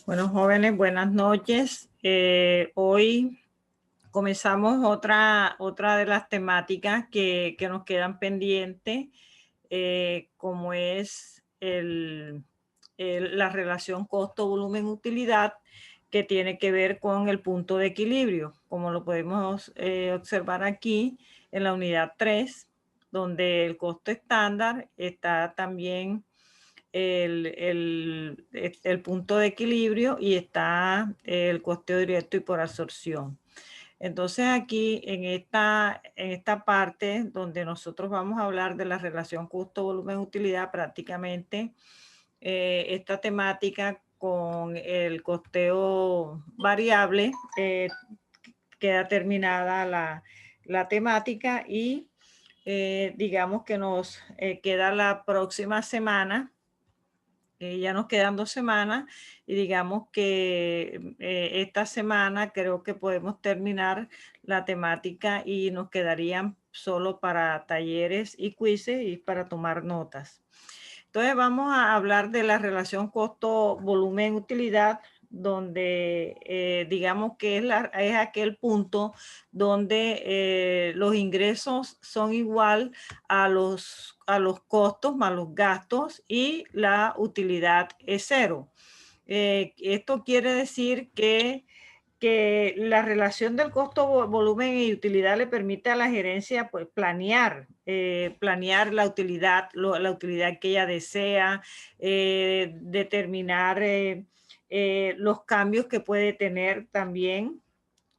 Bueno, jóvenes, buenas noches. Hoy comenzamos otra de las temáticas que nos quedan pendientes, como es la relación costo-volumen-utilidad, que tiene que ver con el punto de equilibrio, como lo podemos observar aquí en la unidad 3, donde el costo estándar está también el punto de equilibrio y está el costeo directo y por absorción. Entonces aquí en esta parte donde nosotros vamos a hablar de la relación costo-volumen-utilidad, prácticamente esta temática con el costeo variable queda terminada la temática y digamos que nos queda la próxima semana. Ya nos quedan 2 semanas y digamos que esta semana creo que podemos terminar la temática y nos quedarían solo para talleres y quizzes y para tomar notas. Entonces vamos a hablar de la relación costo-volumen-utilidad, donde digamos que es aquel punto donde los ingresos son igual a los costos más los gastos y la utilidad es cero. Esto quiere decir que la relación del costo, volumen y utilidad le permite a la gerencia pues, planear la utilidad, la utilidad que ella desea, determinar los cambios que puede tener también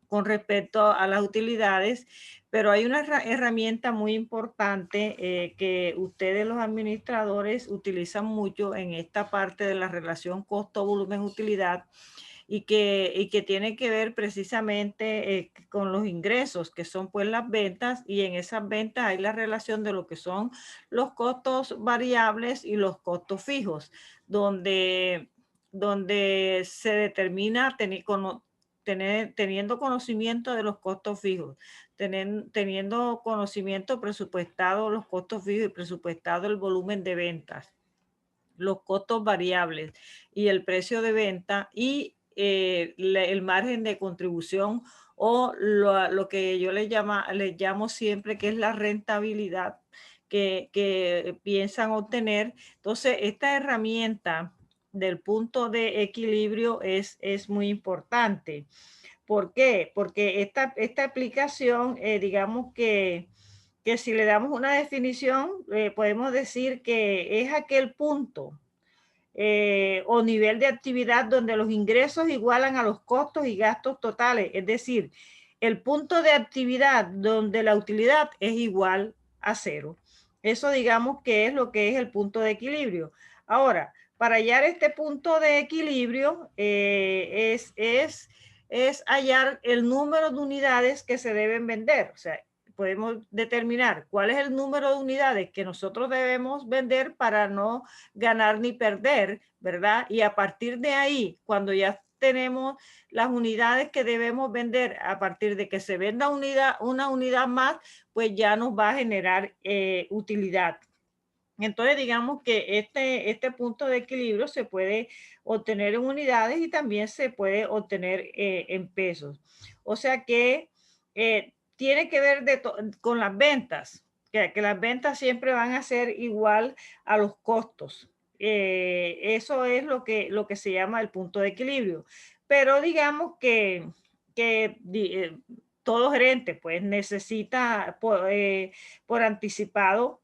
con respecto a las utilidades, pero hay una herramienta muy importante que ustedes los administradores utilizan mucho en esta parte de la relación costo-volumen-utilidad y que tiene que ver precisamente con los ingresos, que son pues las ventas, y en esas ventas hay la relación de lo que son los costos variables y los costos fijos, donde se determina teniendo conocimiento de los costos fijos, teniendo conocimiento presupuestado los costos fijos y presupuestado el volumen de ventas, los costos variables y el precio de venta y el margen de contribución o lo que yo les llamo siempre que es la rentabilidad que piensan obtener. Entonces, esta herramienta del punto de equilibrio es muy importante. ¿Por qué? Porque esta aplicación, digamos que si le damos una definición, podemos decir que es aquel punto o nivel de actividad donde los ingresos igualan a los costos y gastos totales, es decir, el punto de actividad donde la utilidad es igual a cero. Eso digamos que es lo que es el punto de equilibrio. Ahora, para hallar este punto de equilibrio es hallar el número de unidades que se deben vender. O sea, podemos determinar cuál es el número de unidades que nosotros debemos vender para no ganar ni perder, ¿verdad? Y a partir de ahí, cuando ya tenemos las unidades que debemos vender, a partir de que se venda una unidad más, pues ya nos va a generar utilidad. Entonces, digamos que este punto de equilibrio se puede obtener en unidades y también se puede obtener en pesos. O sea que tiene que ver con las ventas, que las ventas siempre van a ser igual a los costos. Eso es lo que se llama el punto de equilibrio. Pero digamos que todo gerente pues necesita por anticipado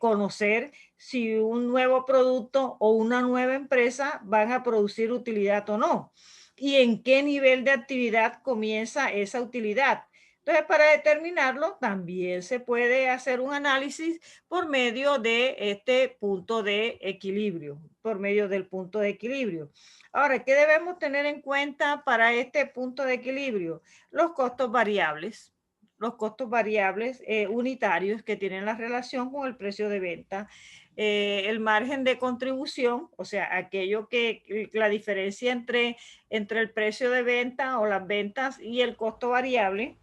conocer si un nuevo producto o una nueva empresa van a producir utilidad o no y en qué nivel de actividad comienza esa utilidad. Entonces, para determinarlo, también se puede hacer un análisis por medio de este punto de equilibrio, por medio del punto de equilibrio. Ahora, ¿qué debemos tener en cuenta para este punto de equilibrio? Los costos variables. Los costos variables unitarios que tienen la relación con el precio de venta, el margen de contribución, o sea, aquello que la diferencia entre el precio de venta o las ventas y el costo variable,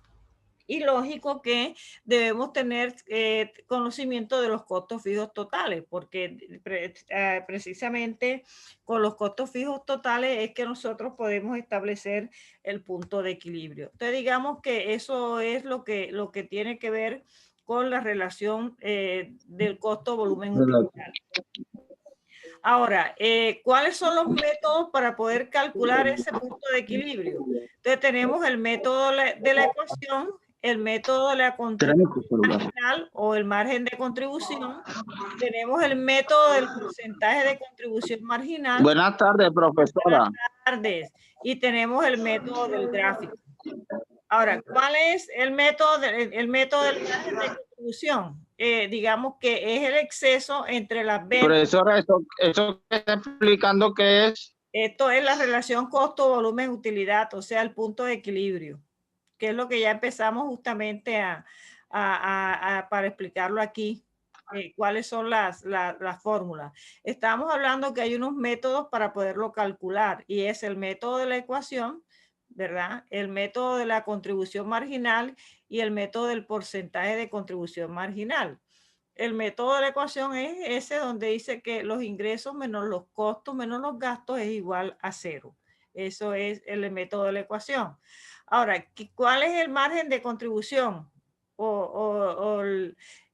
Y lógico que debemos tener conocimiento de los costos fijos totales, porque precisamente con los costos fijos totales es que nosotros podemos establecer el punto de equilibrio. Entonces, digamos que eso es lo que tiene que ver con la relación del costo-volumen utilitario. Ahora, ¿cuáles son los métodos para poder calcular ese punto de equilibrio? Entonces, tenemos el método de la ecuación, el método de la contribución marginal o el margen de contribución. Tenemos el método del porcentaje de contribución marginal. Buenas tardes, profesora. Buenas tardes. Y tenemos el método del gráfico. Ahora, ¿cuál es el método, el método del margen de contribución? Digamos que es el exceso entre las ventas. Profesora, eso que está explicando qué es. Esto es la relación costo-volumen-utilidad, o sea, el punto de equilibrio, que es lo que ya empezamos justamente para explicarlo aquí. ¿Cuáles son las fórmulas? Estamos hablando que hay unos métodos para poderlo calcular y es el método de la ecuación, ¿verdad? El método de la contribución marginal y el método del porcentaje de contribución marginal. El método de la ecuación es ese donde dice que los ingresos menos los costos menos los gastos es igual a cero. Eso es el método de la ecuación. Ahora, ¿cuál es el margen de contribución?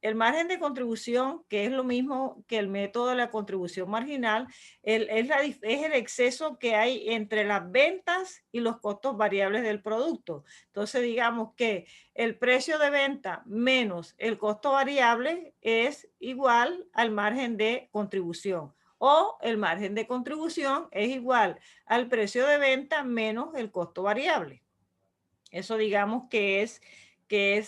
El margen de contribución, que es lo mismo que el método de la contribución marginal, es el exceso que hay entre las ventas y los costos variables del producto. Entonces, digamos que el precio de venta menos el costo variable es igual al margen de contribución. O el margen de contribución es igual al precio de venta menos el costo variable. Eso digamos que es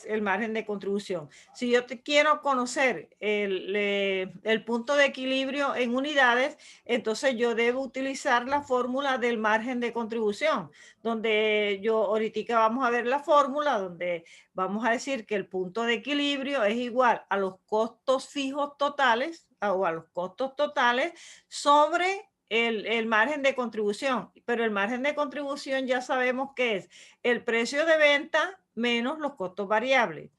el margen de contribución. Si yo quiero conocer el punto de equilibrio en unidades, entonces yo debo utilizar la fórmula del margen de contribución, donde yo ahorita vamos a ver la fórmula donde vamos a decir que el punto de equilibrio es igual a los costos fijos totales o a los costos totales sobre el margen de contribución, pero el margen de contribución ya sabemos que es el precio de venta menos los costos variables.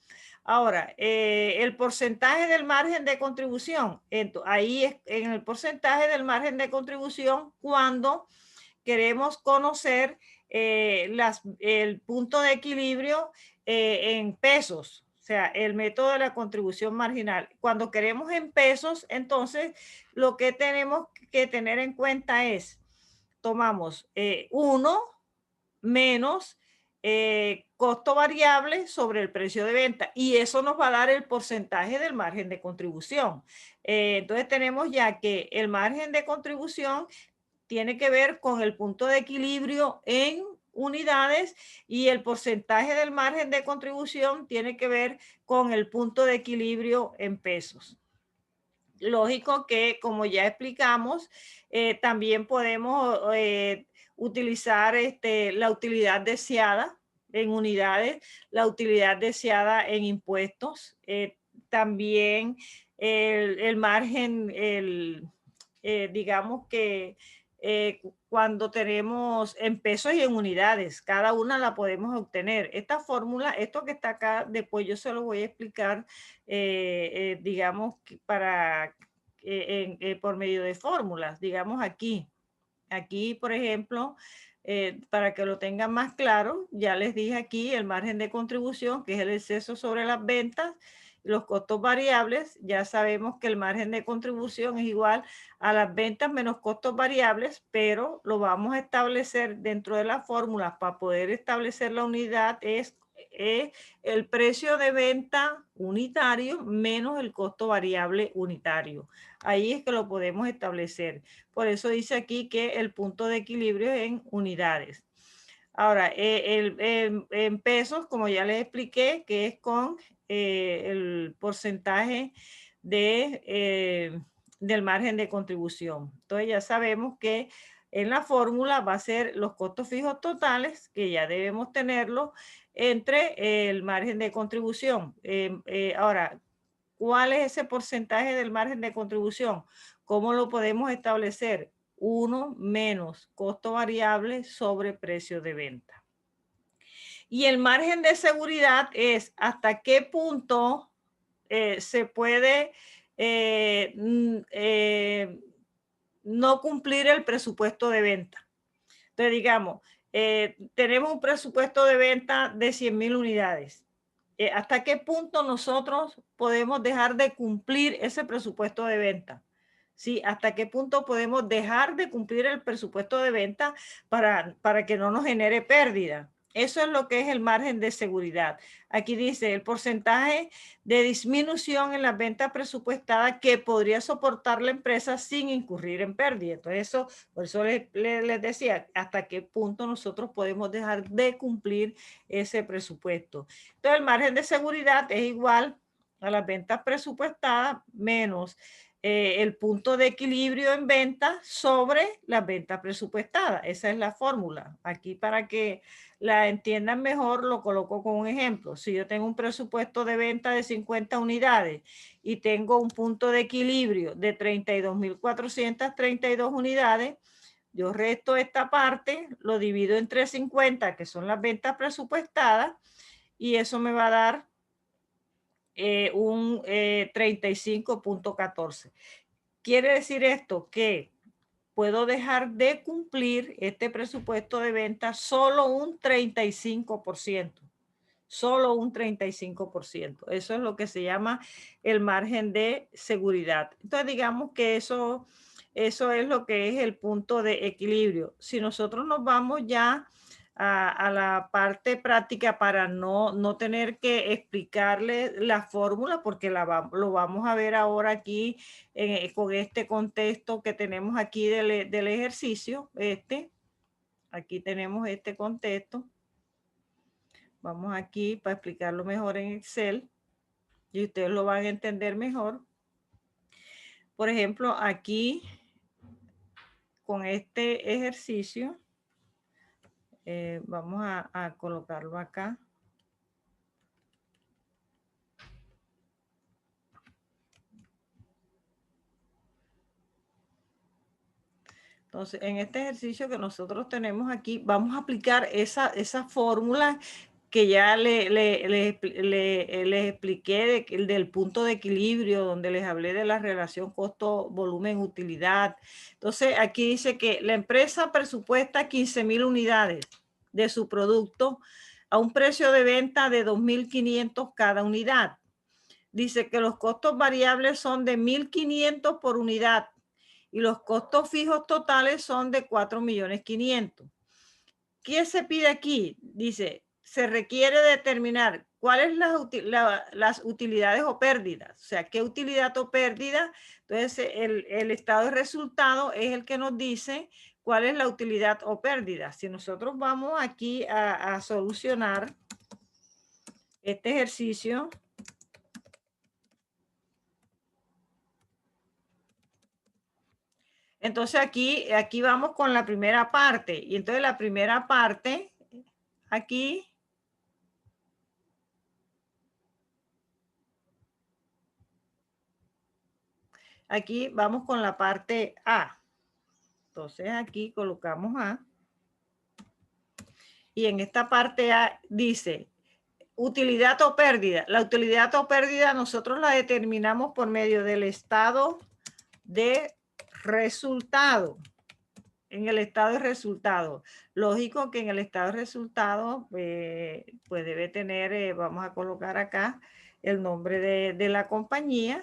Ahora, el porcentaje del margen de contribución, ahí es en el porcentaje del margen de contribución cuando queremos conocer el punto de equilibrio en pesos. O sea, el método de la contribución marginal. Cuando queremos en pesos, entonces lo que tenemos que tener en cuenta es, tomamos 1 menos costo variable sobre el precio de venta y eso nos va a dar el porcentaje del margen de contribución. Entonces tenemos ya que el margen de contribución tiene que ver con el punto de equilibrio en unidades y el porcentaje del margen de contribución tiene que ver con el punto de equilibrio en pesos. Lógico que, como ya explicamos, también podemos utilizar la utilidad deseada en unidades, la utilidad deseada en impuestos, también el margen, digamos que cuando tenemos en pesos y en unidades, cada una la podemos obtener. Esta fórmula, esto que está acá, después yo se lo voy a explicar, digamos, para, por medio de fórmulas, digamos aquí. Aquí, por ejemplo, para que lo tengan más claro, ya les dije aquí el margen de contribución, que es el exceso sobre las ventas, los costos variables. Ya sabemos que el margen de contribución es igual a las ventas menos costos variables, pero lo vamos a establecer dentro de las fórmulas para poder establecer la unidad es el precio de venta unitario menos el costo variable unitario. Ahí es que lo podemos establecer. Por eso dice aquí que el punto de equilibrio es en unidades. Ahora, en pesos, como ya les expliqué, que es con el porcentaje del margen de contribución. Entonces ya sabemos que en la fórmula va a ser los costos fijos totales, que ya debemos tenerlo, entre el margen de contribución. Ahora, ¿cuál es ese porcentaje del margen de contribución? ¿Cómo lo podemos establecer? 1 menos costo variable sobre precio de venta. Y el margen de seguridad es hasta qué punto se puede no cumplir el presupuesto de venta. Entonces, digamos, tenemos un presupuesto de venta de 100,000 unidades. ¿Hasta qué punto nosotros podemos dejar de cumplir ese presupuesto de venta? ¿Sí? ¿Hasta qué punto podemos dejar de cumplir el presupuesto de venta para que no nos genere pérdida? Eso es lo que es el margen de seguridad. Aquí dice el porcentaje de disminución en las ventas presupuestadas que podría soportar la empresa sin incurrir en pérdida. Entonces, por eso les decía, hasta qué punto nosotros podemos dejar de cumplir ese presupuesto. Entonces, el margen de seguridad es igual a las ventas presupuestadas menos el punto de equilibrio en venta sobre las ventas presupuestadas. Esa es la fórmula. Aquí, para que la entiendan mejor, lo coloco con un ejemplo. Si yo tengo un presupuesto de venta de 50 unidades y tengo un punto de equilibrio de 32,432 unidades, yo resto esta parte, lo divido entre 50, que son las ventas presupuestadas, y eso me va a dar un 35,14. Quiere decir esto que puedo dejar de cumplir este presupuesto de venta solo un 35%. Solo un 35%. Eso es lo que se llama el margen de seguridad. Entonces, digamos que eso es lo que es el punto de equilibrio. Si nosotros nos vamos ya a la parte práctica para no tener que explicarle la fórmula, porque lo vamos a ver ahora aquí con este contexto que tenemos aquí del ejercicio. Aquí tenemos este contexto. Vamos aquí para explicarlo mejor en Excel y ustedes lo van a entender mejor. Por ejemplo, aquí con este ejercicio, vamos a colocarlo acá. Entonces, en este ejercicio que nosotros tenemos aquí, vamos a aplicar esa fórmula que ya les expliqué del punto de equilibrio, donde les hablé de la relación costo-volumen-utilidad. Entonces, aquí dice que la empresa presupuesta 15,000 unidades de su producto a un precio de venta de 2,500 cada unidad. Dice que los costos variables son de 1,500 por unidad y los costos fijos totales son de 4,500,000. ¿Qué se pide aquí? Dice, se requiere determinar cuáles las utilidades o pérdidas. O sea, ¿qué utilidad o pérdida? Entonces, el estado de resultado es el que nos dice cuál es la utilidad o pérdida. Si nosotros vamos aquí a solucionar este ejercicio, entonces aquí vamos con la primera parte. Y entonces la primera parte, aquí vamos con la parte A. Entonces aquí colocamos A. Y en esta parte A dice utilidad o pérdida. La utilidad o pérdida nosotros la determinamos por medio del estado de resultado. En el estado de resultado. Lógico que en el estado de resultado pues debe tener, vamos a colocar acá el nombre de la compañía.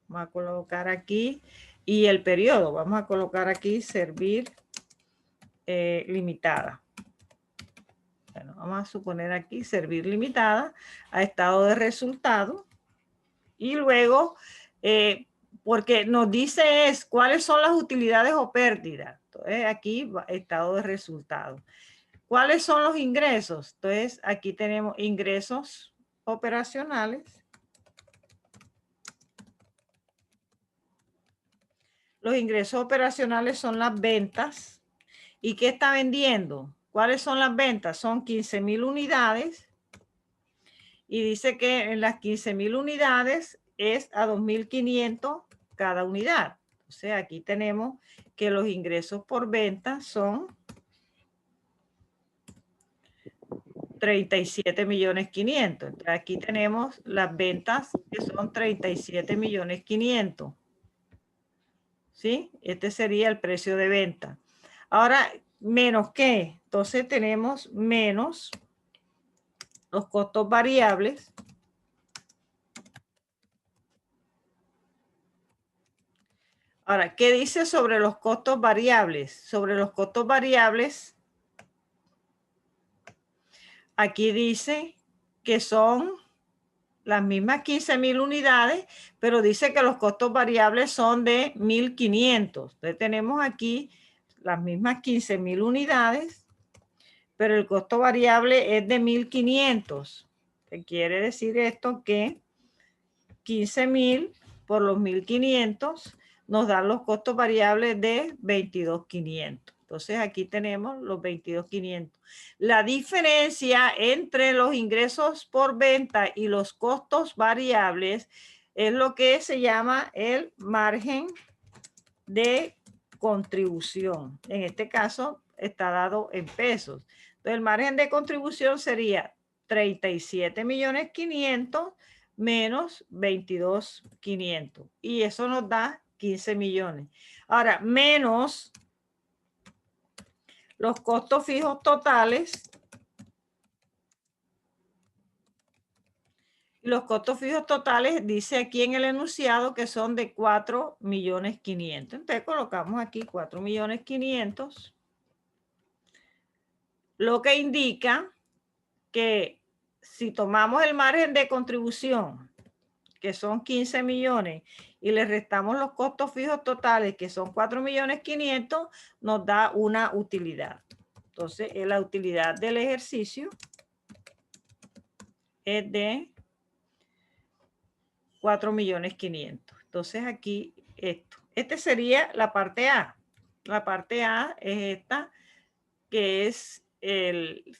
Vamos a colocar aquí y el periodo. Vamos a colocar aquí servir limitada. Bueno, vamos a suponer aquí servir limitada a estado de resultado. Y luego, porque nos dice cuáles son las utilidades o pérdidas. Entonces aquí estado de resultado. ¿Cuáles son los ingresos? Entonces aquí tenemos ingresos operacionales. Los ingresos operacionales son las ventas. ¿Y qué está vendiendo? ¿Cuáles son las ventas? Son 15,000 unidades. Y dice que en las 15,000 unidades es a 2,500 cada unidad. O sea, aquí tenemos que los ingresos por venta son 37.500.000. Entonces, aquí tenemos las ventas que son 37.500.000. ¿Sí? Este sería el precio de venta. Ahora, ¿menos qué? Entonces tenemos menos los costos variables. Ahora, ¿qué dice sobre los costos variables? Sobre los costos variables, aquí dice que son las mismas 15.000 unidades, pero dice que los costos variables son de 1.500. Entonces tenemos aquí las mismas 15.000 unidades, pero el costo variable es de 1.500. ¿Qué quiere decir esto? Que 15.000 por los 1.500 nos dan los costos variables de 22.500. Entonces aquí tenemos los 22.500. La diferencia entre los ingresos por venta y los costos variables es lo que se llama el margen de contribución. En este caso está dado en pesos. Entonces el margen de contribución sería 37.500.000 menos 22.500. Y eso nos da 15 millones. Ahora, menos los costos fijos totales. Los costos fijos totales dice aquí en el enunciado que son de 4.500.000. Entonces colocamos aquí 4.500.000. Lo que indica que si tomamos el margen de contribución, que son 15 millones, y le restamos los costos fijos totales, que son 4.500.000, nos da una utilidad. Entonces, la utilidad del ejercicio es de 4.500.000. Entonces, aquí esto. Este sería la parte A. La parte A es esta, que es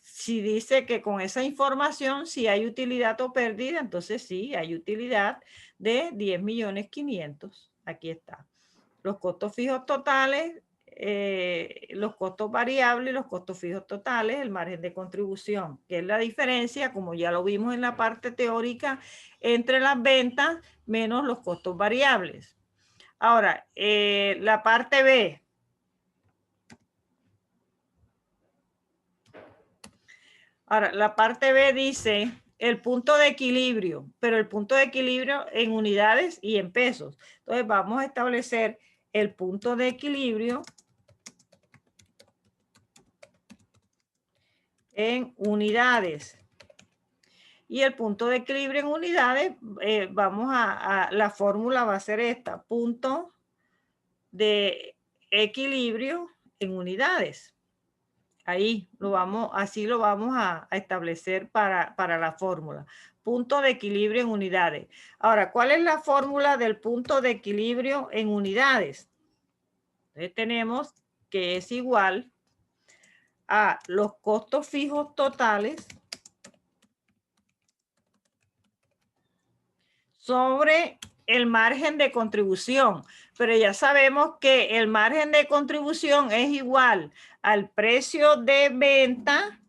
si dice que con esa información, si hay utilidad o pérdida, entonces sí, hay utilidad de 10.500.000. Aquí está. Los costos fijos totales, los costos variables y los costos fijos totales, el margen de contribución, que es la diferencia, como ya lo vimos en la parte teórica, entre las ventas menos los costos variables. Ahora, la parte B. Ahora, la parte B dice el punto de equilibrio, pero el punto de equilibrio en unidades y en pesos. Entonces, vamos a establecer el punto de equilibrio en unidades. Y el punto de equilibrio en unidades, la fórmula va a ser esta, punto de equilibrio en unidades. Ahí así lo vamos a establecer para la fórmula. Punto de equilibrio en unidades. Ahora, ¿cuál es la fórmula del punto de equilibrio en unidades? Entonces tenemos que es igual a los costos fijos totales sobre el margen de contribución, pero ya sabemos que el margen de contribución es igual al precio de venta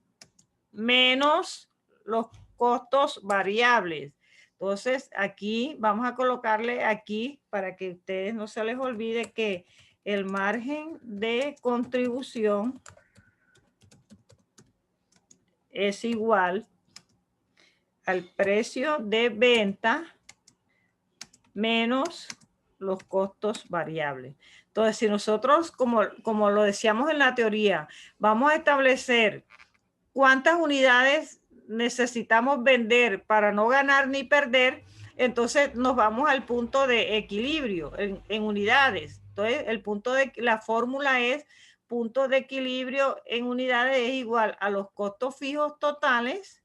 menos los costos variables. Entonces, aquí vamos a colocarle aquí para que a ustedes no se les olvide que el margen de contribución es igual al precio de venta menos los costos variables. Entonces, si nosotros, como lo decíamos en la teoría, vamos a establecer cuántas unidades necesitamos vender para no ganar ni perder, entonces nos vamos al punto de equilibrio en unidades. Entonces, la fórmula es punto de equilibrio en unidades es igual a los costos fijos totales,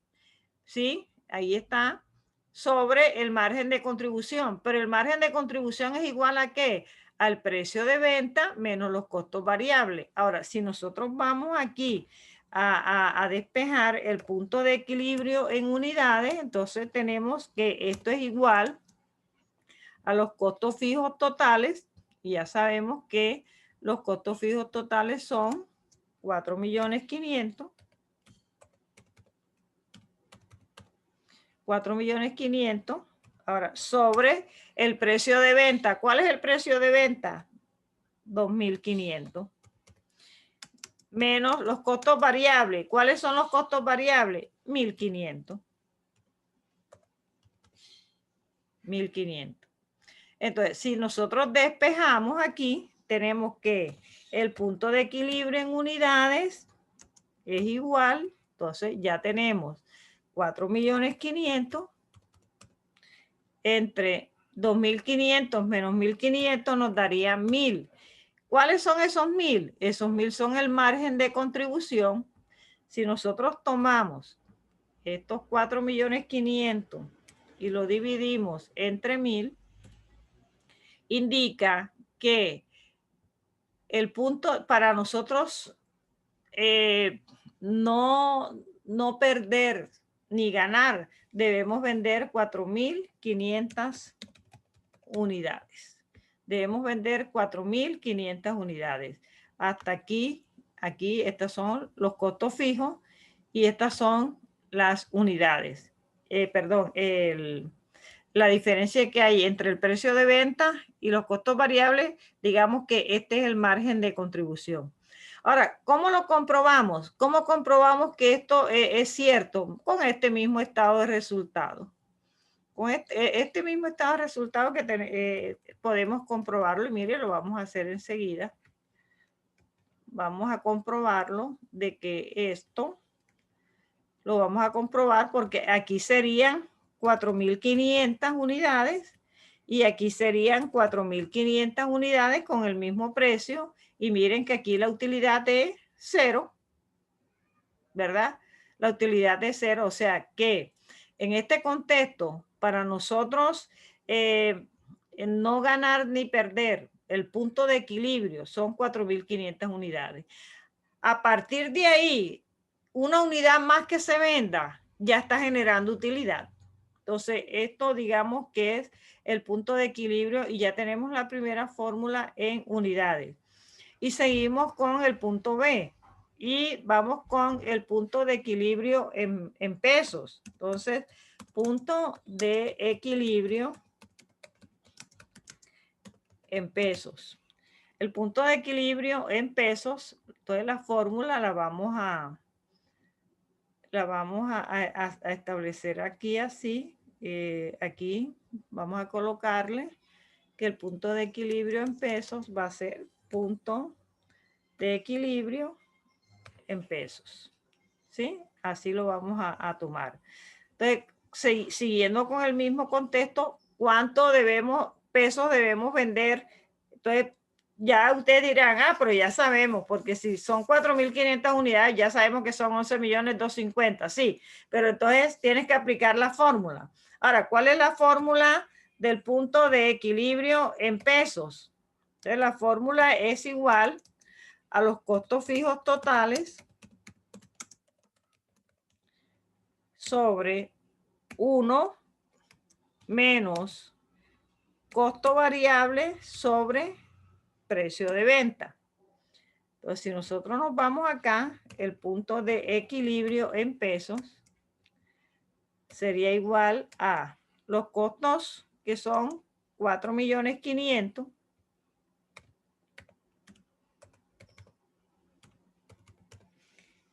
¿sí? Ahí está, sobre el margen de contribución. Pero el margen de contribución es igual a ¿qué? Al precio de venta menos los costos variables. Ahora, si nosotros vamos aquí a despejar el punto de equilibrio en unidades, entonces tenemos que esto es igual a los costos fijos totales, y ya sabemos que los costos fijos totales son 4.500.000 4.500.000. Ahora, sobre el precio de venta. ¿Cuál es el precio de venta? 2.500. Menos los costos variables. ¿Cuáles son los costos variables? 1.500. 1.500. Entonces, si nosotros despejamos aquí, tenemos que el punto de equilibrio en unidades es igual. Entonces, ya tenemos 4.500.000 entre 2.500 menos 1.500 nos daría 1.000. ¿Cuáles son esos 1.000? Esos 1.000 son el margen de contribución. Si nosotros tomamos estos 4.500.000 y lo dividimos entre 1.000, indica que el punto para nosotros no perder ni ganar, debemos vender 4.500 unidades. Debemos vender 4.500 unidades. Hasta aquí, estos son los costos fijos y estas son las unidades. La diferencia que hay entre el precio de venta y los costos variables, digamos que este es el margen de contribución. Ahora, ¿cómo lo comprobamos? ¿Cómo comprobamos que esto es cierto? Con este mismo estado de resultados. Con este mismo estado de resultados que podemos comprobarlo, y mire, lo vamos a hacer enseguida. Vamos a comprobarlo de que esto lo vamos a comprobar porque aquí serían 4.500 unidades y aquí serían 4.500 unidades con el mismo precio. Y miren que aquí la utilidad es 0, ¿verdad? La utilidad es 0, o sea que en este contexto, para nosotros no ganar ni perder, el punto de equilibrio son 4.500 unidades. A partir de ahí, una unidad más que se venda ya está generando utilidad. Entonces, esto digamos que es el punto de equilibrio y ya tenemos la primera fórmula en unidades. Y seguimos con el punto B y vamos con el punto de equilibrio en pesos. Entonces, punto de equilibrio en pesos. El punto de equilibrio en pesos, entonces la fórmula la vamos a establecer aquí así. Aquí vamos a colocarle que el punto de equilibrio en pesos va a ser punto de equilibrio en pesos. ¿Sí? Así lo vamos a tomar. Entonces, siguiendo con el mismo contexto, ¿cuánto pesos debemos vender? Entonces, ya ustedes dirán, pero ya sabemos, porque si son 4.500 unidades, ya sabemos que son 11.250.000, sí, pero entonces tienes que aplicar la fórmula. Ahora, ¿cuál es la fórmula del punto de equilibrio en pesos? Entonces, la fórmula es igual a los costos fijos totales sobre 1 menos costo variable sobre precio de venta. Entonces, si nosotros nos vamos acá, el punto de equilibrio en pesos sería igual a los costos que son 4.500.000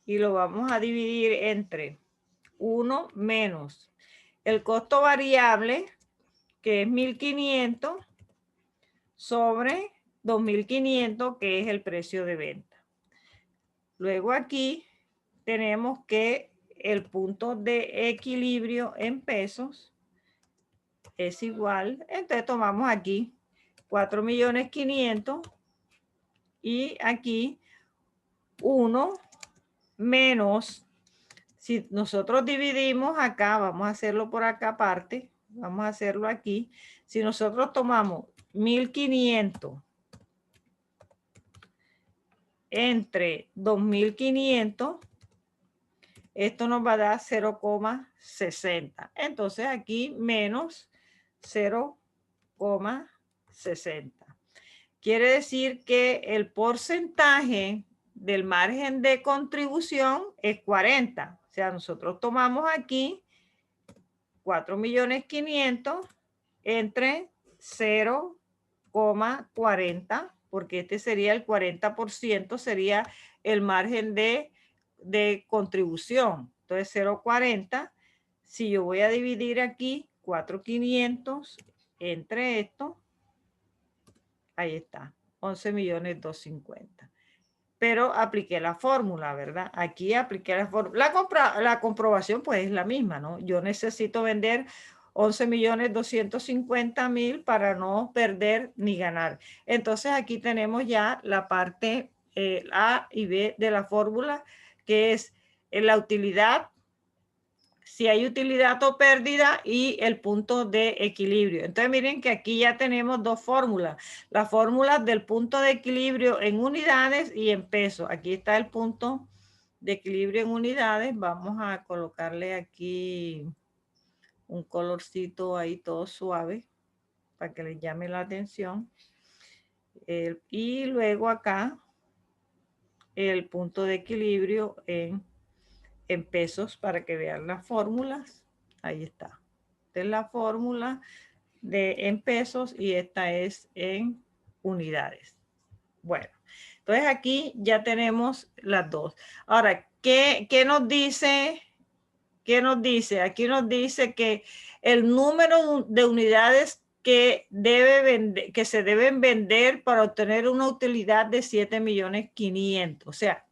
y lo vamos a dividir entre 1 menos el costo variable, que es 1.500, sobre 2.500, que es el precio de venta. Luego aquí tenemos que el punto de equilibrio en pesos es igual. Entonces tomamos aquí 4.500.000 y aquí 1 menos, si nosotros dividimos acá, vamos a hacerlo por acá aparte, vamos a hacerlo aquí. Si nosotros tomamos 1.500 entre 2.500, esto nos va a dar 0,60. Entonces aquí menos 0,60. Quiere decir que el porcentaje del margen de contribución es 40. O sea, nosotros tomamos aquí 4.500.000 entre 0,40, porque este sería el 40%, sería el margen de contribución. Entonces 0,40, si yo voy a dividir aquí 4.500 entre esto, ahí está, 11.250.000. Pero apliqué la fórmula, ¿verdad? Aquí apliqué la fórmula. La comprobación pues es la misma, ¿no? Yo necesito vender 11.250.000 para no perder ni ganar. Entonces aquí tenemos ya la parte A y B de la fórmula, que es la utilidad, si hay utilidad o pérdida, y el punto de equilibrio. Entonces miren que aquí ya tenemos dos fórmulas. Las fórmulas del punto de equilibrio en unidades y en pesos. Aquí está el punto de equilibrio en unidades. Vamos a colocarle aquí un colorcito ahí todo suave para que les llame la atención. Y luego acá el punto de equilibrio en pesos para que vean las fórmulas. Ahí está. Esta es la fórmula en pesos y esta es en unidades. Bueno, entonces aquí ya tenemos las dos. Ahora, ¿qué nos dice? ¿Qué nos dice? Aquí nos dice que el número de unidades que se deben vender para obtener una utilidad de 7.500.000. O sea,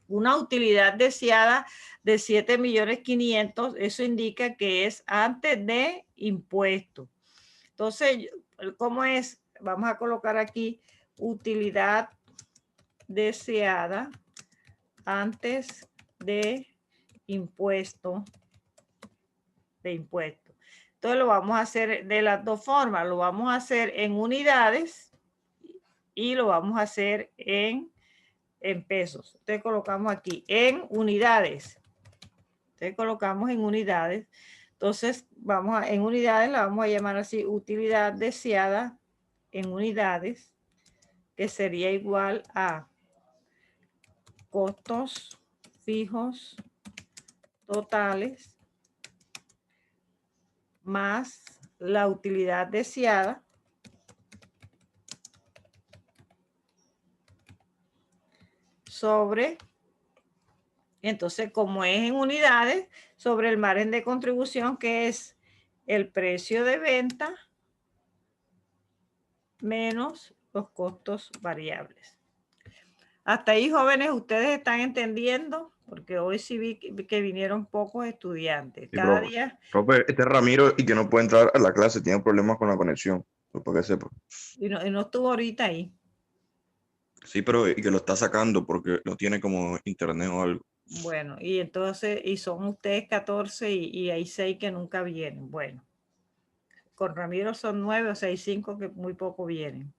una utilidad deseada de 7.500.000, eso indica que es antes de impuestos. Entonces, ¿cómo es? Vamos a colocar aquí utilidad deseada antes de impuesto. Entonces lo vamos a hacer de las dos formas. Lo vamos a hacer en unidades y lo vamos a hacer en pesos. Entonces colocamos aquí en unidades. Entonces colocamos en unidades. Entonces en unidades la vamos a llamar así, utilidad deseada en unidades, que sería igual a costos fijos totales más la utilidad deseada sobre, entonces como es en unidades, sobre el margen de contribución, que es el precio de venta menos los costos variables. Hasta ahí, jóvenes, ¿ustedes están entendiendo? Porque hoy sí vi que vinieron pocos estudiantes. Sí, Cada profe. día. Profe, este es Ramiro y que no puede entrar a la clase, tiene problemas con la conexión, para que sepa. Y no estuvo ahorita ahí. Sí, pero y que lo está sacando porque no tiene como internet o algo. Bueno, y entonces, y son ustedes 14 y hay 6 que nunca vienen. Bueno, con Ramiro son 9, o sea, hay 5 que muy poco vienen.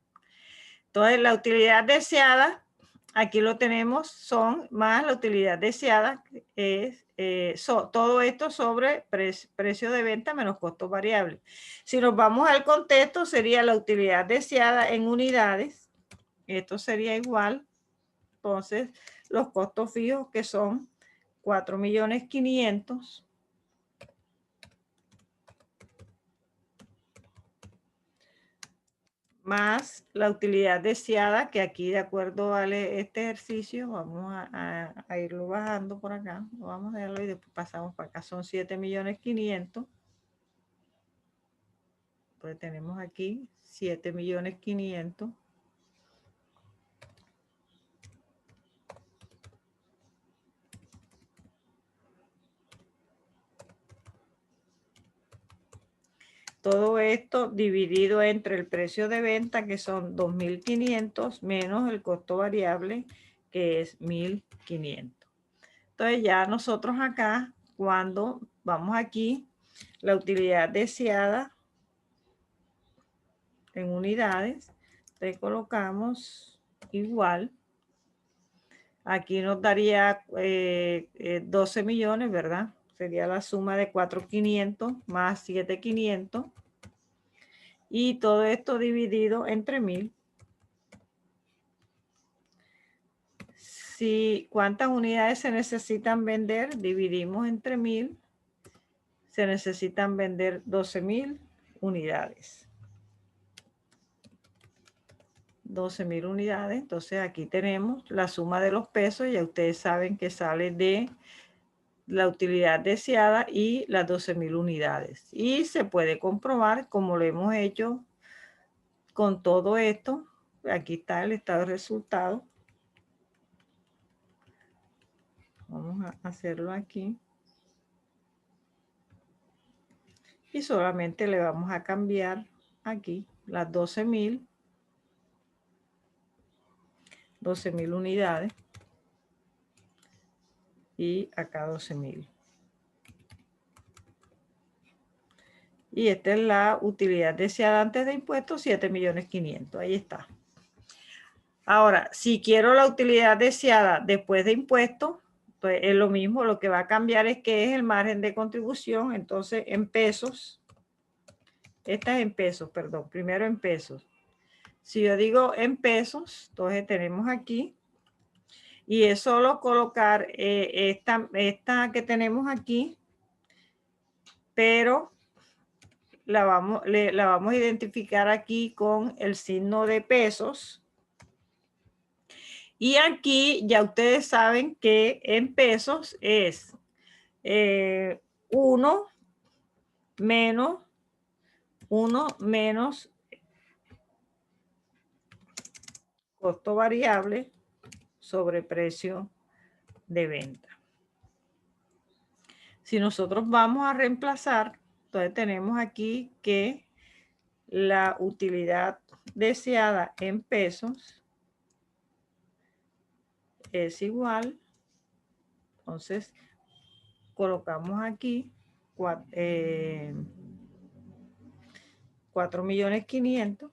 Entonces, la utilidad deseada, aquí lo tenemos, son más la utilidad deseada, es todo esto sobre precio de venta menos costos variables. Si nos vamos al contexto, sería la utilidad deseada en unidades. Esto sería igual. Entonces, los costos fijos, que son 4.500.000 más la utilidad deseada, que aquí de acuerdo a este ejercicio vamos a irlo bajando por acá, vamos a verlo y después pasamos para acá, son 7.500.000. Pues tenemos aquí 7.500.000. Todo esto dividido entre el precio de venta, que son 2.500, menos el costo variable, que es 1.500. Entonces ya nosotros acá, cuando vamos aquí, la utilidad deseada en unidades, le colocamos igual. Aquí nos daría 12 millones, ¿verdad? Sería la suma de 4.500 más 7.500. Y todo esto dividido entre 1.000. Si cuántas unidades se necesitan vender, dividimos entre 1.000. se necesitan vender 12,000 unidades. 12,000 unidades. Entonces aquí tenemos la suma de los pesos. Ya ustedes saben que sale de la utilidad deseada y las 12,000 unidades. Y se puede comprobar como lo hemos hecho con todo esto. Aquí está el estado de resultados. Vamos a hacerlo aquí. Y solamente le vamos a cambiar aquí las 12,000 unidades y acá 12,000. Y esta es la utilidad deseada antes de impuestos, 7,500,000. Ahí está. Ahora, si quiero la utilidad deseada después de impuestos, pues es lo mismo. Lo que va a cambiar es que es el margen de contribución. Entonces, en pesos. Esta es en pesos, perdón. Primero en pesos. Si yo digo en pesos, entonces tenemos aquí. Y es solo colocar esta que tenemos aquí, pero la vamos a identificar aquí con el signo de pesos. Y aquí ya ustedes saben que en pesos es 1 menos costo variable sobre precio de venta. Si nosotros vamos a reemplazar, entonces tenemos aquí que la utilidad deseada en pesos es igual. Entonces, colocamos aquí 4,500,000.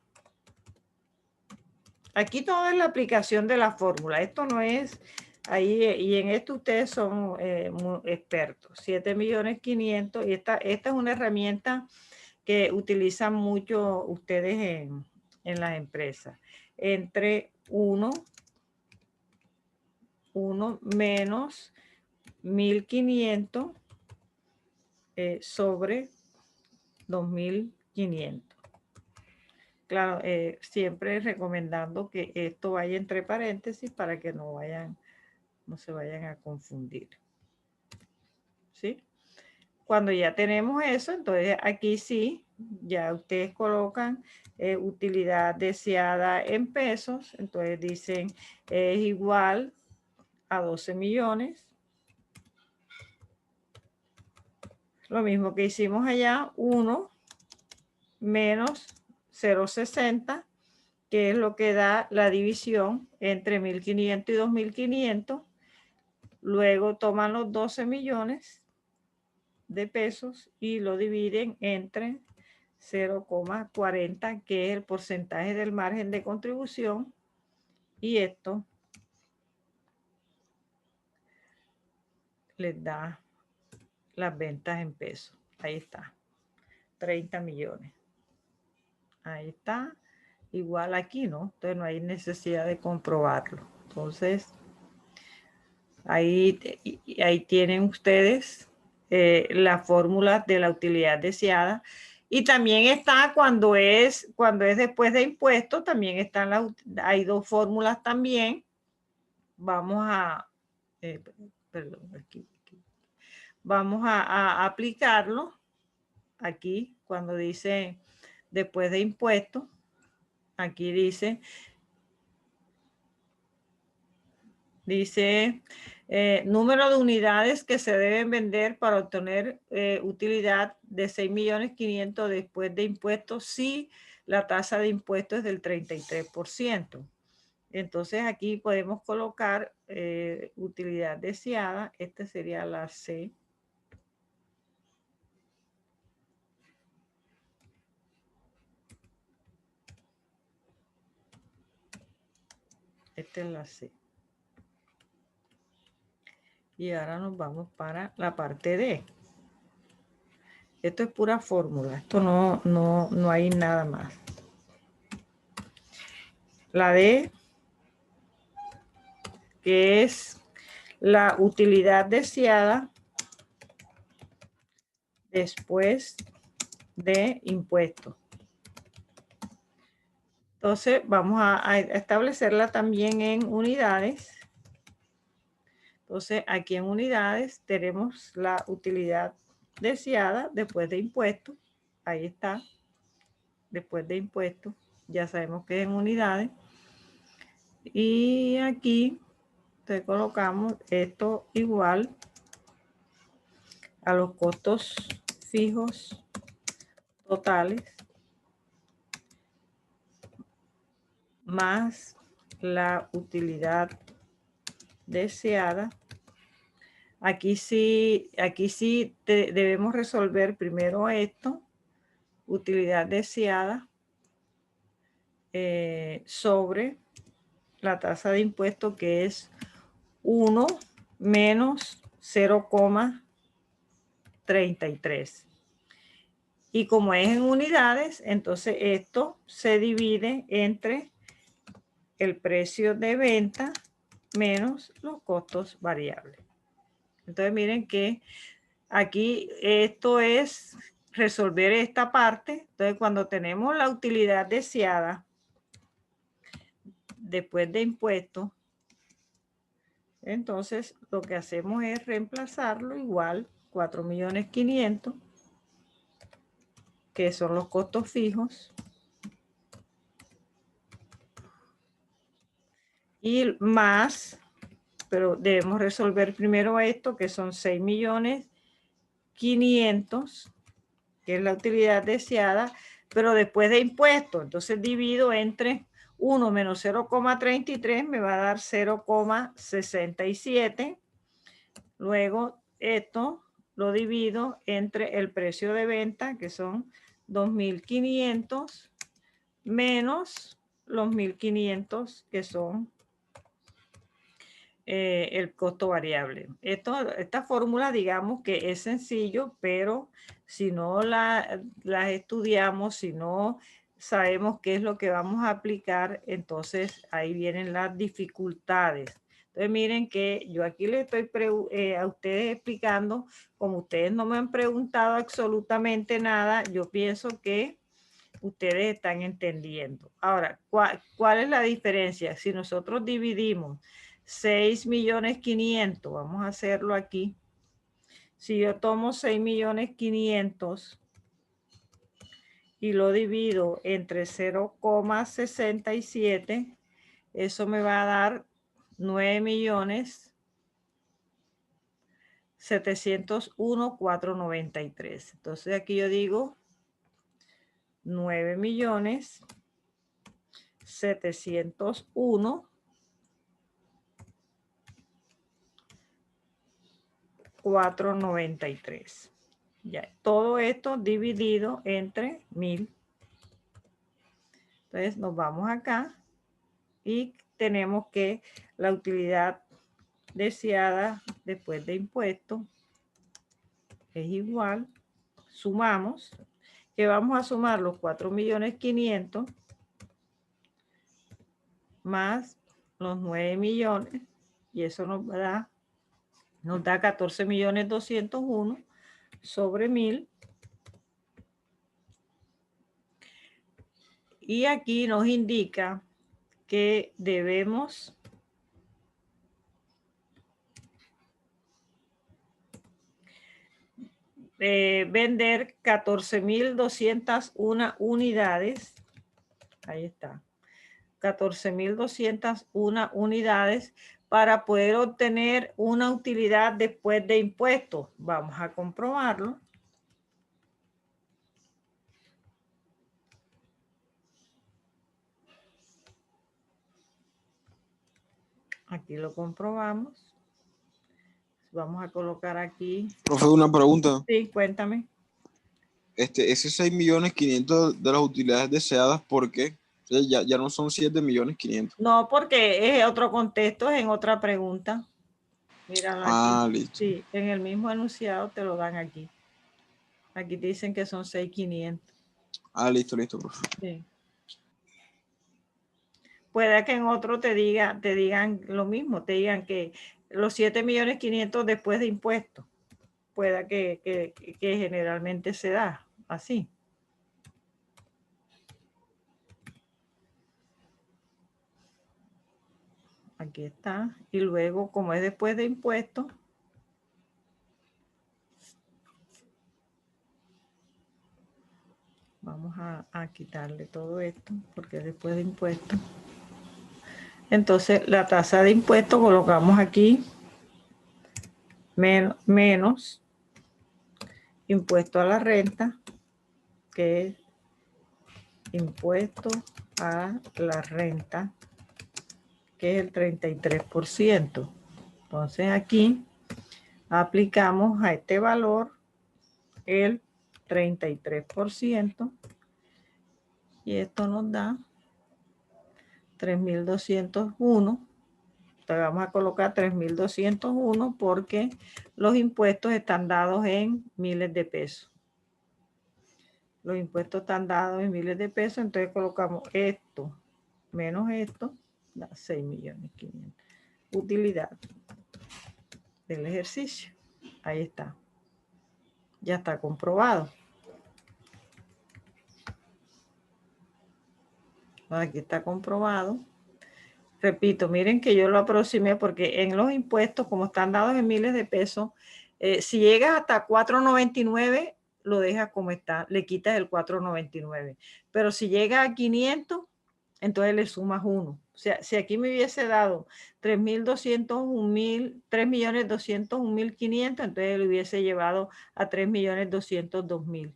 Aquí todo es la aplicación de la fórmula. Esto no es ahí, y en esto ustedes son muy expertos. 7,500,000. Y esta es una herramienta que utilizan mucho ustedes en las empresas. Entre 1 menos 1,500 sobre 2,500. Claro, siempre recomendando que esto vaya entre paréntesis para que no se vayan a confundir. ¿Sí? Cuando ya tenemos eso, entonces aquí sí, ya ustedes colocan utilidad deseada en pesos. Entonces dicen es igual a 12 millones. Lo mismo que hicimos allá, 1 menos 0,60, que es lo que da la división entre 1,500 y 2,500. Luego toman los 12 millones de pesos y lo dividen entre 0,40, que es el porcentaje del margen de contribución. Y esto les da las ventas en pesos. Ahí está, 30 millones. Ahí está, igual aquí, ¿no? Entonces no hay necesidad de comprobarlo. Entonces, ahí tienen ustedes la fórmula de la utilidad deseada. Y también está cuando es después de impuestos, también están hay dos fórmulas también. Vamos a, perdón, aquí. Vamos a aplicarlo aquí cuando dice después de impuestos. Aquí dice número de unidades que se deben vender para obtener utilidad de 6,500,000 después de impuestos si la tasa de impuestos es del 33%. Entonces aquí podemos colocar utilidad deseada. Esta sería la C. Esta es la C. Y ahora nos vamos para la parte D. Esto es pura fórmula. Esto no hay nada más. La D, que es la utilidad deseada después de impuestos. Entonces vamos a establecerla también en unidades. Entonces aquí en unidades tenemos la utilidad deseada después de impuestos. Ahí está, después de impuestos. Ya sabemos que es en unidades. Y aquí te colocamos esto igual a los costos fijos totales más la utilidad deseada. Aquí sí debemos resolver primero esto, utilidad deseada sobre la tasa de impuesto, que es 1 menos 0,33. Y como es en unidades, entonces esto se divide entre el precio de venta menos los costos variables. Entonces miren que aquí esto es resolver esta parte. Entonces cuando tenemos la utilidad deseada después de impuestos, entonces lo que hacemos es reemplazarlo igual 4.500.000, que son los costos fijos, y más, pero debemos resolver primero esto, que son 6.500.000, que es la utilidad deseada, pero después de impuestos. Entonces divido entre 1 menos 0,33, me va a dar 0,67. Luego esto lo divido entre el precio de venta, que son 2.500, menos los 1.500, que son el costo variable. Esta fórmula, digamos que es sencillo, pero si no las estudiamos, si no sabemos qué es lo que vamos a aplicar, entonces ahí vienen las dificultades. Entonces miren que yo aquí le estoy a ustedes explicando, como ustedes no me han preguntado absolutamente nada, yo pienso que ustedes están entendiendo. Ahora, ¿cuál es la diferencia? Si nosotros dividimos 6.500.000, vamos a hacerlo aquí. Si yo tomo 6.500.000 y lo divido entre 0,67, eso me va a dar 9.701.493. Entonces aquí yo digo 9.701.493. Ya, todo esto dividido entre 1.000. Entonces nos vamos acá y tenemos que la utilidad deseada después de impuestos es igual, sumamos, que vamos a sumar los 4.500.000 más los 9 millones, y eso nos da 14.201.000 sobre 1.000. Y aquí nos indica que debemos vender 14.201 unidades. Ahí está. 14.201 unidades para poder obtener una utilidad después de impuestos. Vamos a comprobarlo. Aquí lo comprobamos. Vamos a colocar aquí. Profe, una pregunta. Sí, cuéntame. Ese 6.500.000 de las utilidades deseadas, ¿por qué? O sea, ya no son 7.500.000. No, porque es otro contexto, es en otra pregunta. Míralo aquí. Listo. Sí, en el mismo enunciado te lo dan aquí. Aquí te dicen que son 6.500. Listo, profe. Sí. Puede que en otro te digan lo mismo, te digan que los 7.500.000 después de impuestos. pueda que generalmente se da así. Aquí está. Y luego, como es después de impuestos, vamos a quitarle todo esto porque es después de impuestos. Entonces, la tasa de impuestos colocamos aquí menos impuesto a la renta, que es impuesto a la renta, que es el 33%. Entonces, aquí aplicamos a este valor el 33% y esto nos da 3.201. Entonces vamos a colocar 3.201 porque los impuestos están dados en miles de pesos. Los impuestos están dados en miles de pesos, entonces colocamos esto menos esto, da 6.500.000. Utilidad del ejercicio. Ahí está. Ya está comprobado. Aquí está comprobado. Repito, miren que yo lo aproximé porque en los impuestos, como están dados en miles de pesos, si llegas hasta 4.99, lo dejas como está, le quitas el 4.99. Pero si llega a 500, entonces le sumas 1. O sea, si aquí me hubiese dado 3.201.500, entonces le hubiese llevado a 3.202.000.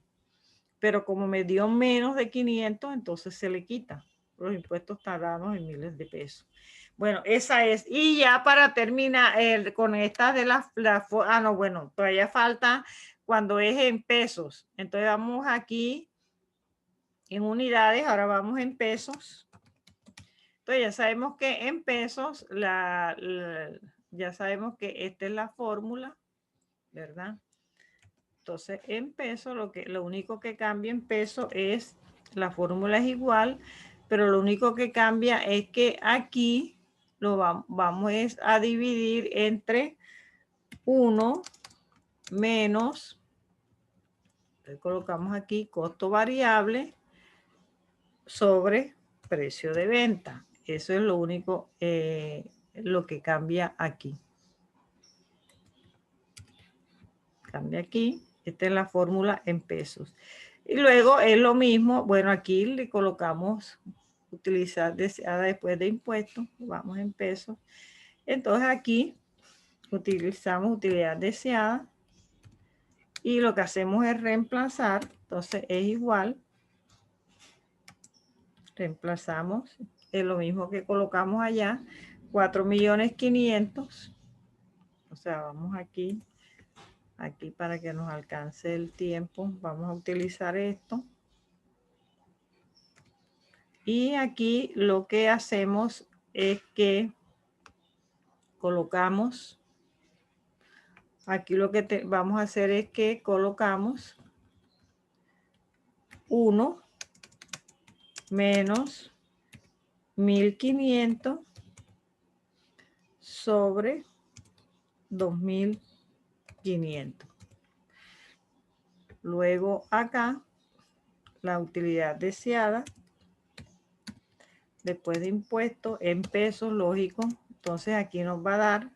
Pero como me dio menos de 500, entonces se le quita. Los impuestos están dados en miles de pesos. Bueno, esa es. Y ya para terminar con esta de no, bueno, todavía falta cuando es en pesos. Entonces vamos aquí en unidades, ahora vamos en pesos. Entonces ya sabemos que en pesos, ya sabemos que esta es la fórmula, ¿verdad? Entonces en pesos, lo único que cambia en pesos es, la fórmula es igual, pero lo único que cambia es que aquí lo vamos a dividir entre 1 menos, colocamos aquí costo variable sobre precio de venta. Eso es lo único, lo que cambia aquí. Cambia aquí. Esta es la fórmula en pesos. Y luego es lo mismo. Bueno, aquí le colocamos utilizar deseada después de impuestos. Vamos en pesos. Entonces aquí utilizamos utilidad deseada. Y lo que hacemos es reemplazar. Entonces es igual. Reemplazamos. Es lo mismo que colocamos allá. 4.500.000. O sea, vamos aquí para que nos alcance el tiempo, vamos a utilizar esto. Y aquí lo que hacemos es que colocamos, aquí lo que vamos a hacer es que colocamos 1 menos 1.500 sobre 2.500. Luego acá, la utilidad deseada, después de impuestos, en pesos, lógico. Entonces aquí nos va a dar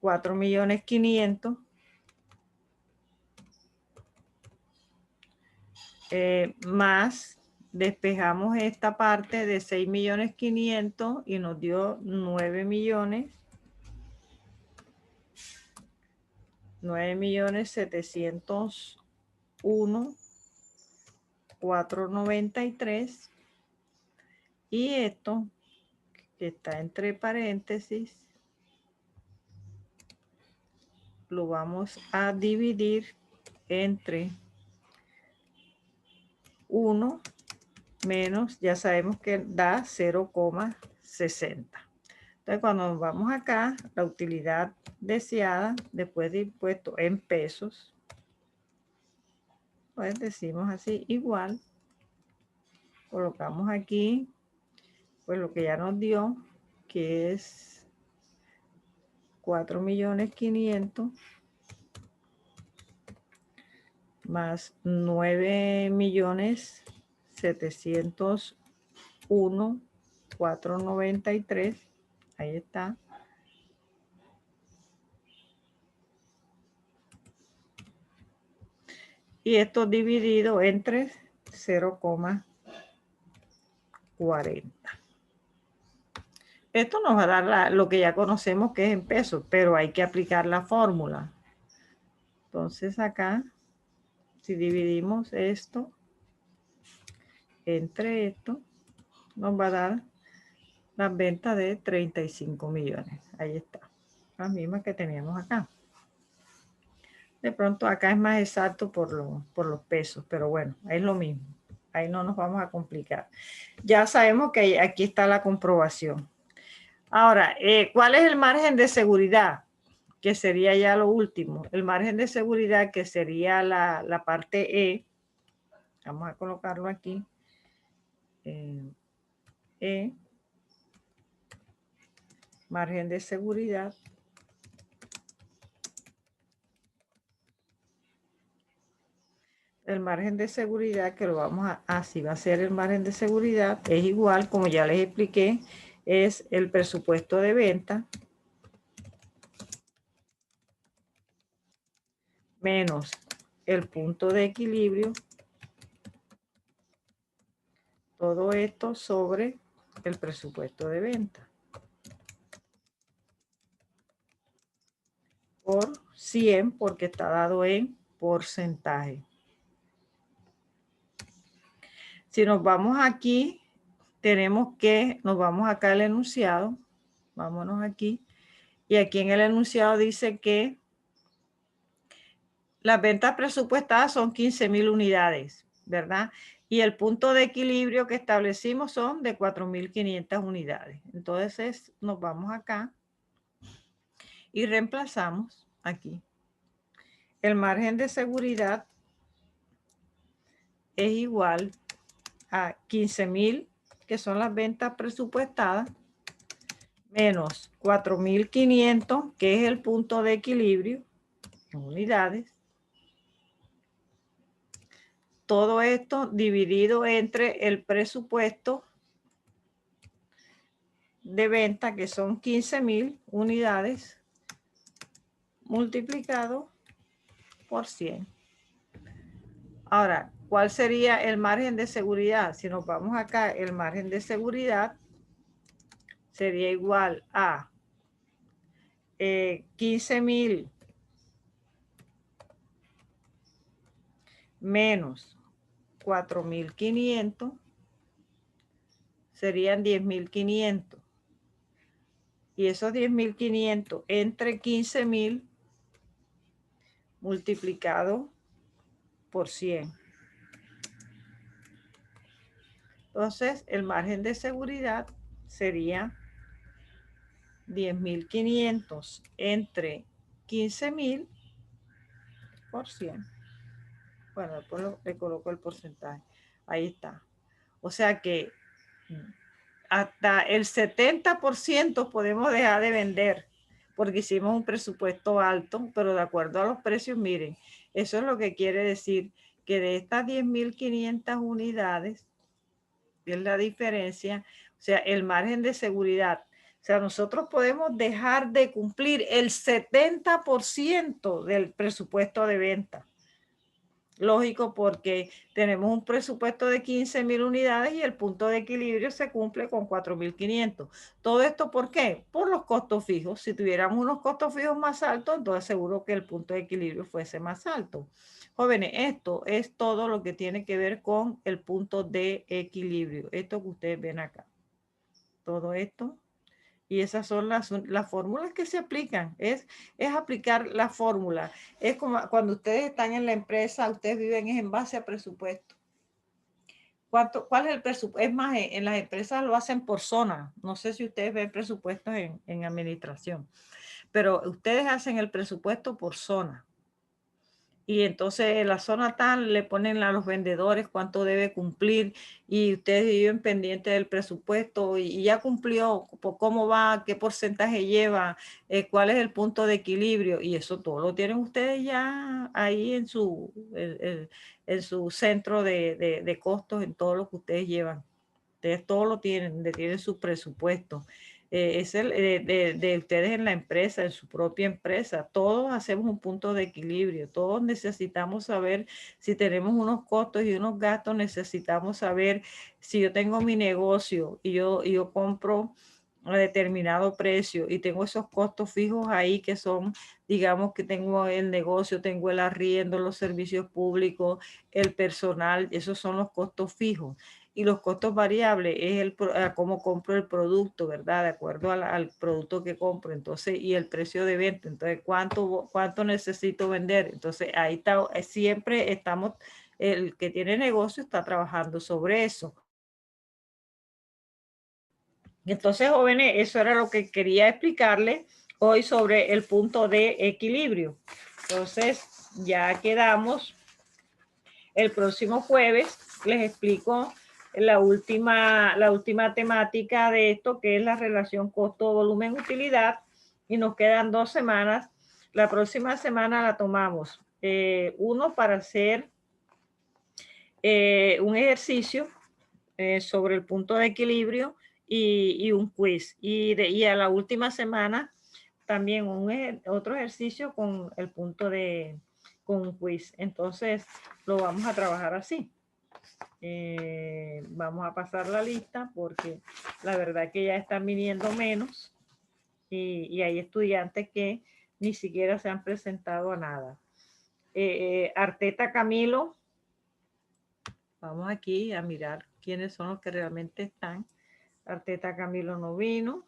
4.500.000 más, despejamos esta parte de 6.500.000 y nos dio 9.701.493. Y esto que está entre paréntesis lo vamos a dividir entre 1 menos, ya sabemos que da 0,60. Entonces cuando vamos acá, la utilidad deseada después de impuestos en pesos, pues decimos así igual, colocamos aquí pues lo que ya nos dio, que es 4.500.000 más 9.701.493. Ahí está. Y esto dividido entre 0,40. Esto nos va a dar lo que ya conocemos que es en pesos, pero hay que aplicar la fórmula. Entonces acá, si dividimos esto entre esto, nos va a dar las ventas de 35 millones. Ahí está, la misma que teníamos acá. De pronto acá es más exacto por los pesos, pero bueno, es lo mismo. Ahí no nos vamos a complicar. Ya sabemos que aquí está la comprobación. Ahora, ¿cuál es el margen de seguridad? Que sería ya lo último. El margen de seguridad, que sería la parte E. Vamos a colocarlo aquí. Margen de seguridad. El margen de seguridad, que lo vamos a, así va a ser el margen de seguridad, es igual, como ya les expliqué, es el presupuesto de venta menos el punto de equilibrio, todo esto sobre el presupuesto de venta, por 100, porque está dado en porcentaje. Si nos vamos aquí, tenemos que, nos vamos acá al enunciado, vámonos aquí, y aquí en el enunciado dice que las ventas presupuestadas son 15,000 unidades, ¿verdad? Y el punto de equilibrio que establecimos son de 4.500 unidades. Entonces nos vamos acá y reemplazamos aquí. El margen de seguridad es igual a 15,000, que son las ventas presupuestadas, menos 4.500, que es el punto de equilibrio en unidades. Todo esto dividido entre el presupuesto de venta, que son 15,000 unidades, multiplicado por 100. Ahora, ¿cuál sería el margen de seguridad? Si nos vamos acá, el margen de seguridad sería igual a 15,000 menos 4.500, serían 10.500. Y esos 10.500 entre 15,000 multiplicado por 100. Entonces, el margen de seguridad sería 10.500 entre 15,000 por 100. Bueno, después le coloco el porcentaje. Ahí está. O sea que hasta el 70% podemos dejar de vender porque hicimos un presupuesto alto, pero de acuerdo a los precios, miren, eso es lo que quiere decir que de estas 10.500 unidades, es la diferencia, o sea, el margen de seguridad. O sea, nosotros podemos dejar de cumplir el 70% del presupuesto de venta. Lógico, porque tenemos un presupuesto de 15,000 unidades y el punto de equilibrio se cumple con 4.500. ¿Todo esto por qué? Por los costos fijos. Si tuviéramos unos costos fijos más altos, entonces seguro que el punto de equilibrio fuese más alto. Jóvenes, esto es todo lo que tiene que ver con el punto de equilibrio. Esto que ustedes ven acá. Todo esto. Y esas son las fórmulas que se aplican. Es aplicar la fórmula. Es como cuando ustedes están en la empresa, ustedes viven en base a presupuesto. ¿Cuál es el presupuesto? Es más, en las empresas lo hacen por zona. No sé si ustedes ven presupuestos en administración, pero ustedes hacen el presupuesto por zona. Y entonces en la zona tal le ponen a los vendedores cuánto debe cumplir y ustedes viven pendientes del presupuesto y ya cumplió, cómo va, qué porcentaje lleva, cuál es el punto de equilibrio y eso todo lo tienen ustedes ya ahí en en su centro de costos, en todo lo que ustedes llevan. Ustedes todo lo tienen su presupuesto. Es el de ustedes en la empresa, en su propia empresa. Todos hacemos un punto de equilibrio. Todos necesitamos saber si tenemos unos costos y unos gastos. Necesitamos saber si yo tengo mi negocio y yo compro a determinado precio y tengo esos costos fijos ahí que son, digamos que tengo el negocio, tengo el arriendo, los servicios públicos, el personal, esos son los costos fijos. Y los costos variables es cómo compro el producto, ¿verdad? De acuerdo al producto que compro, entonces, y el precio de venta. Entonces, ¿cuánto necesito vender? Entonces, ahí está, siempre estamos, el que tiene negocio está trabajando sobre eso. Entonces, jóvenes, eso era lo que quería explicarles hoy sobre el punto de equilibrio. Entonces, ya quedamos. El próximo jueves les explico la última temática de esto, que es la relación costo-volumen-utilidad, y nos quedan 2 semanas. La próxima semana la tomamos uno para hacer un ejercicio sobre el punto de equilibrio y un quiz. Y a la última semana también otro ejercicio con el punto con un quiz. Entonces lo vamos a trabajar así. Vamos a pasar la lista porque la verdad que ya están viniendo menos y hay estudiantes que ni siquiera se han presentado a nada. Arteta Camilo, vamos aquí a mirar quiénes son los que realmente están. Arteta Camilo no vino.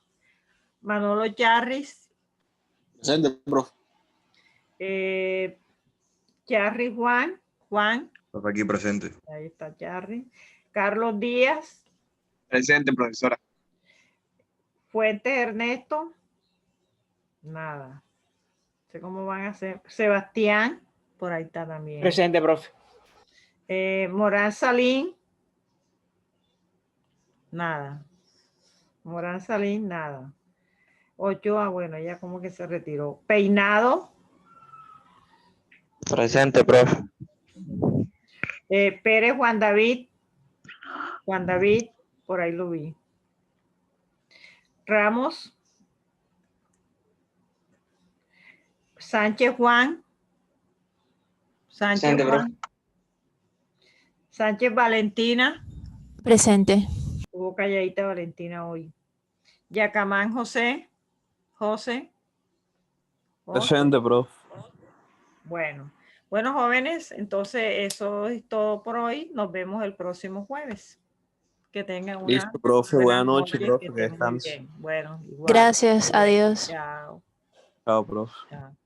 Manolo Charris. Presente, profe. Charris Juan. Está aquí presente. Ahí está Charris. Carlos Díaz. Presente, profesora. Fuentes Ernesto. Nada. No sé cómo van a hacer. Sebastián. Por ahí está también. Presente, profe. Morán Salín. Nada. Morán Salín, nada. Ochoa, bueno, ya como que se retiró. Peinado. Presente, profe. Pérez Juan David. Juan David, por ahí lo vi. Ramos. Sánchez Juan. Sánchez Presente, Juan. Sánchez Valentina. Presente. Hubo calladita Valentina hoy. Yacamán José. José. Presente, profe. Bueno, jóvenes, entonces eso es todo por hoy. Nos vemos el próximo jueves. Que tengan una Listo, profe. Buenas noches, profe. que Que estén muy descanse. bien. Bueno, igual. Gracias, Bueno, adiós. chao. Chao, profe. Chao.